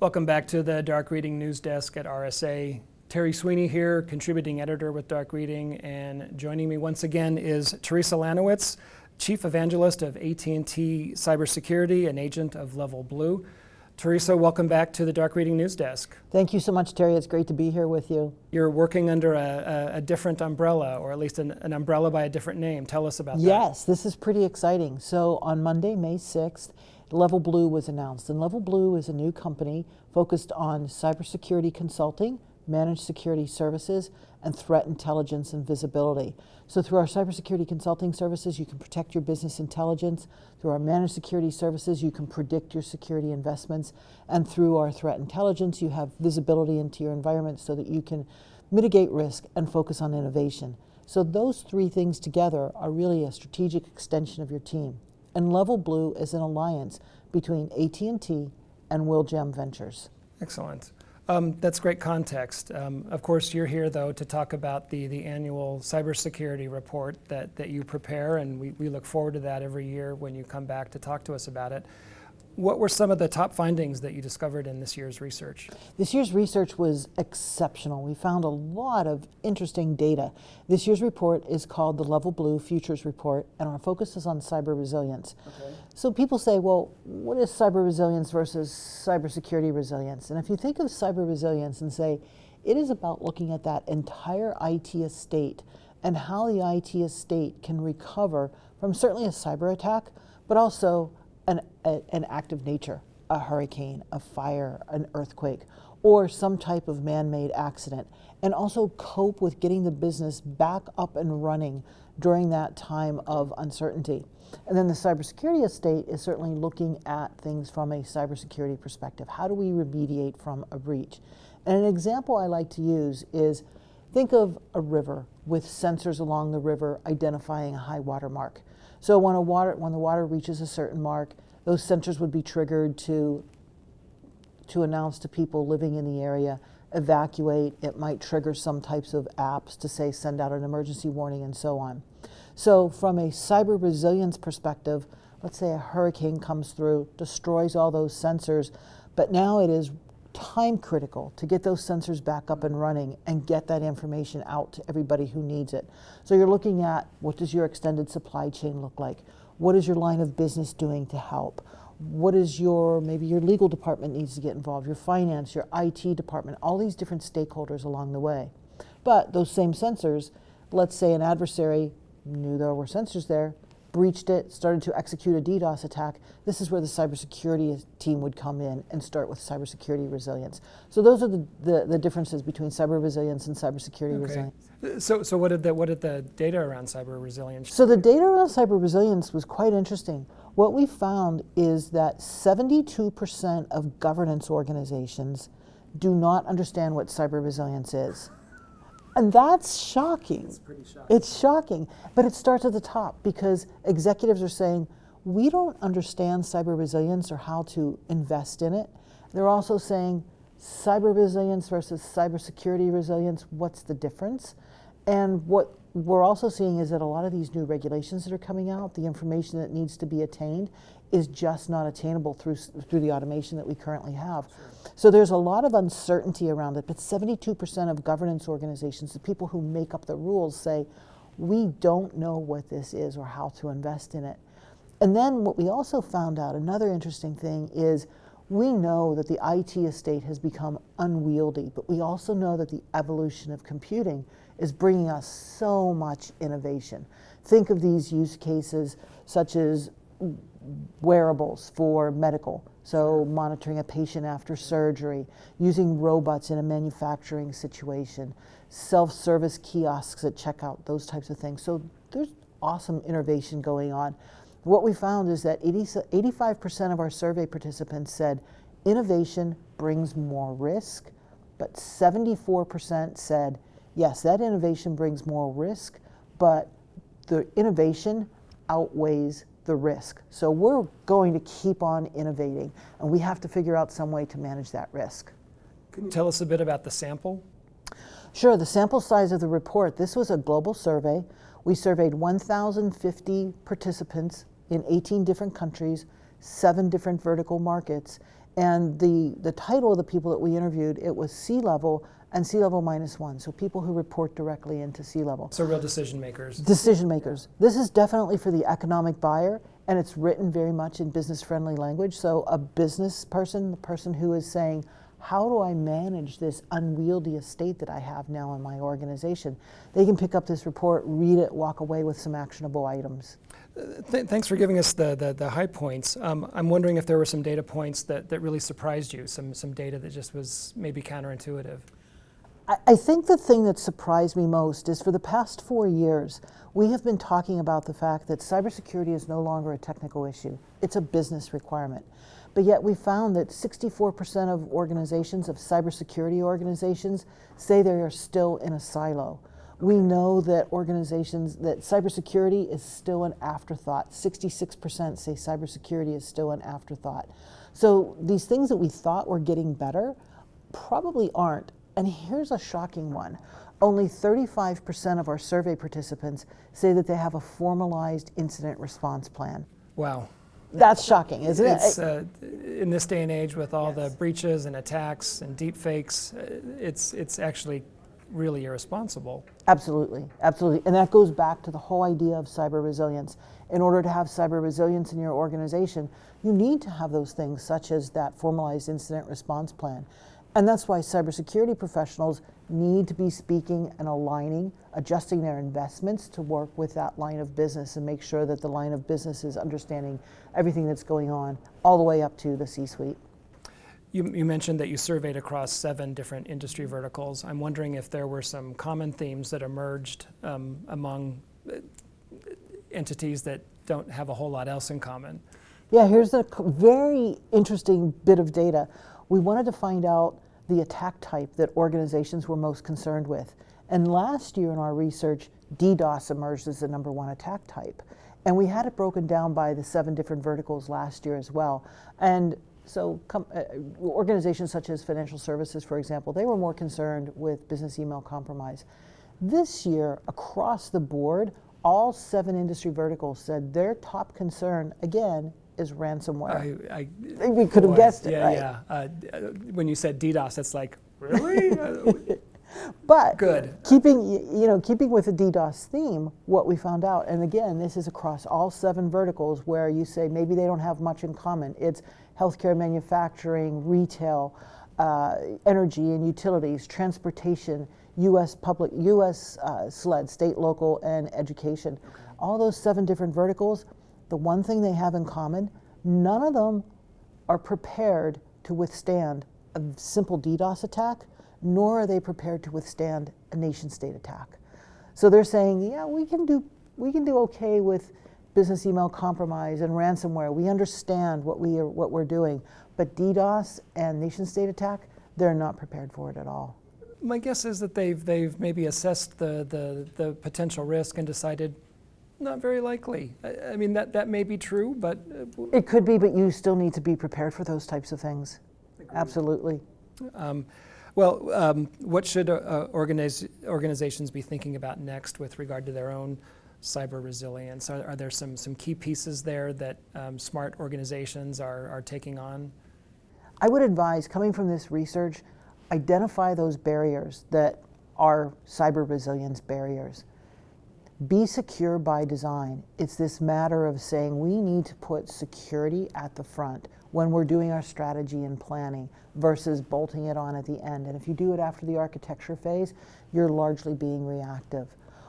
Welcome back to the Dark Reading News Desk at RSA. Terry Sweeney here, contributing editor with Dark Reading, and joining me once again is Theresa Lanowitz, Chief Evangelist of AT&T Cybersecurity, an agent of LevelBlue. Theresa, welcome back to the Dark Reading News Desk. Thank you so much, Terry. It's great to be here with you. You're working under a different umbrella, or at least an umbrella by a different name. Tell us about that. Yes, this is pretty exciting. So on Monday, May 6th, LevelBlue was announced. And LevelBlue is a new company focused on cybersecurity consulting, managed security services, and threat intelligence and visibility. So through our cybersecurity consulting services, you can protect your business intelligence. Through our managed security services, you can predict your security investments. And through our threat intelligence, you have visibility into your environment so that you can mitigate risk and focus on innovation. So those three things together are really a strategic extension of your team. And LevelBlue is an alliance between AT&T and WillGem Ventures. Excellent. That's great context. Of course, you're here, though, to talk about the annual cybersecurity report that you prepare, and we look forward to that every year when you come back to talk to us about it. What were some of the top findings that you discovered in this year's research? This year's research was exceptional. We found a lot of interesting data. This year's report is called the LevelBlue Futures Report, and our focus is on cyber resilience. Okay. So people say, well, what is cyber resilience versus cybersecurity resilience? And if you think of cyber resilience and say, it is about looking at that entire IT estate and how the IT estate can recover from certainly a cyber attack, but also an act of nature, a hurricane, a fire, an earthquake, or some type of man-made accident, and also cope with getting the business back up and running during that time of uncertainty. And then the cybersecurity estate is certainly looking at things from a cybersecurity perspective. How do we remediate from a breach? And an example I like to use is, think of a river with sensors along the river identifying a high water mark. So when the water reaches a certain mark, those sensors would be triggered to announce to people living in the area, evacuate. It might trigger some types of apps to say send out an emergency warning and so on. So from a cyber resilience perspective, let's say a hurricane comes through, destroys all those sensors, but now it is time critical to get those sensors back up and running and get that information out to everybody who needs it. So you're looking at, what does your extended supply chain look like? What is your line of business doing to help? What is maybe your legal department needs to get involved, your finance, your IT department, all these different stakeholders along the way. But those same sensors, let's say an adversary knew there were sensors there, breached it, started to execute a DDoS attack. This is where the cybersecurity team would come in and start with cybersecurity resilience. So those are the differences between cyber resilience and cybersecurity resilience. So what did the data around cyber resilience? So the data around cyber resilience was quite interesting. What we found is that 72% of governance organizations do not understand what cyber resilience is. And that's shocking. It's pretty shocking. It's shocking, but it starts at the top because executives are saying, we don't understand cyber resilience or how to invest in it. They're also saying, cyber resilience versus cybersecurity resilience, what's the difference? And what we're also seeing is that a lot of these new regulations that are coming out, the information that needs to be attained is just not attainable through the automation that we currently have. Sure. So there's a lot of uncertainty around it, but 72% of governance organizations, the people who make up the rules, say, we don't know what this is or how to invest in it. And then what we also found out, another interesting thing is, we know that the IT estate has become unwieldy, but we also know that the evolution of computing is bringing us so much innovation. Think of these use cases such as wearables for medical, so monitoring a patient after surgery, using robots in a manufacturing situation, self-service kiosks at checkout, those types of things. So there's awesome innovation going on. What we found is that 85% of our survey participants said innovation brings more risk, but 74% said, yes, that innovation brings more risk, but the innovation outweighs the risk. So we're going to keep on innovating, and we have to figure out some way to manage that risk. Can you tell us a bit about the sample? Sure, the sample size of the report, this was a global survey. We surveyed 1,050 participants in 18 different countries, 7 different vertical markets, And the title of the people that we interviewed, it was C-level and C-level -1, so people who report directly into C-level. So real decision makers. Decision makers. This is definitely for the economic buyer, and it's written very much in business-friendly language. So a business person, the person who is saying, how do I manage this unwieldy estate that I have now in my organization? They can pick up this report, read it, walk away with some actionable items. Thanks for giving us the high points. I'm wondering if there were some data points that really surprised you, some data that just was maybe counterintuitive. I think the thing that surprised me most is for the past 4 years, we have been talking about the fact that cybersecurity is no longer a technical issue. It's a business requirement. But yet we found that 64% of organizations, of cybersecurity organizations, say they are still in a silo. We know that organizations, that cybersecurity is still an afterthought. 66% say cybersecurity is still an afterthought. So these things that we thought were getting better probably aren't. And here's a shocking one. Only 35% of our survey participants say that they have a formalized incident response plan. Wow. That's shocking, isn't It's, it? in this day and age with all Yes. the breaches and attacks and deep fakes, it's actually really irresponsible. Absolutely, absolutely. And that goes back to the whole idea of cyber resilience. In order to have cyber resilience in your organization, you need to have those things such as that formalized incident response plan. And that's why cybersecurity professionals need to be speaking and aligning, adjusting their investments to work with that line of business and make sure that the line of business is understanding everything that's going on all the way up to the C-suite. You mentioned that you surveyed across 7 different industry verticals. I'm wondering if there were some common themes that emerged among entities that don't have a whole lot else in common. Yeah, here's a very interesting bit of data. We wanted to find out the attack type that organizations were most concerned with. And last year in our research, DDoS emerged as the #1 attack type. And we had it broken down by the 7 different verticals last year as well. And so organizations such as financial services, for example, they were more concerned with business email compromise. This year, across the board, all 7 industry verticals said their top concern, again, is ransomware. We could have guessed it, right? Yeah. When you said DDoS, it's like, really? But good. Keeping with the DDoS theme, what we found out, and again, this is across all 7 verticals where you say maybe they don't have much in common. It's healthcare, manufacturing, retail, energy and utilities, transportation, U.S. SLED, state, local, and education. Okay. All those 7 different verticals, the one thing they have in common, none of them are prepared to withstand a simple DDoS attack, nor are they prepared to withstand a nation-state attack. So they're saying, yeah, we can do okay with business email compromise and ransomware. We understand what we're doing, but DDoS and nation-state attack, they're not prepared for it at all. My guess is that they've maybe assessed the potential risk and decided not very likely. I mean, that may be true, but it could be, but you still need to be prepared for those types of things. Agreed. Absolutely. What should organizations be thinking about next with regard to their own cyber resilience? Are there some key pieces there that smart organizations are taking on? I would advise, coming from this research, identify those barriers that are cyber resilience barriers. Be secure by design. It's this matter of saying we need to put security at the front when we're doing our strategy and planning versus bolting it on at the end. And if you do it after the architecture phase, you're largely being reactive.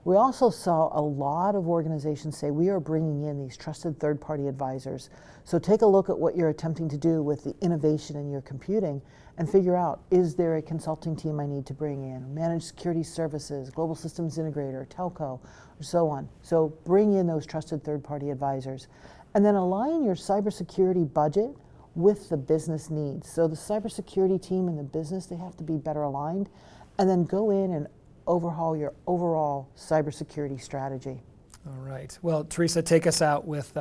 We also saw a lot of organizations say we are bringing in these trusted third-party advisors. So take a look at what you're attempting to do with the innovation in your computing and figure out, is there a consulting team I need to bring in, managed security services, global systems integrator, telco, or so on. So bring in those trusted third-party advisors. And then align your cybersecurity budget with the business needs. So the cybersecurity team and the business, they have to be better aligned. And then go in and overhaul your overall cybersecurity strategy. All right. Well, Theresa, take us out with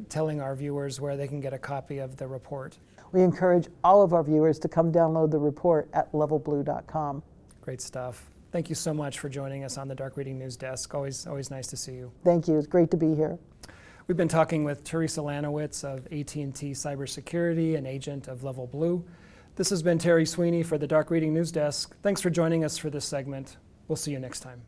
telling our viewers where they can get a copy of the report. We encourage all of our viewers to come download the report at levelblue.com. Great stuff. Thank you so much for joining us on the Dark Reading News Desk. Always nice to see you. Thank you. It's great to be here. We've been talking with Theresa Lanowitz of AT&T Cybersecurity, an agent of LevelBlue. This has been Terry Sweeney for the Dark Reading News Desk. Thanks for joining us for this segment. We'll see you next time.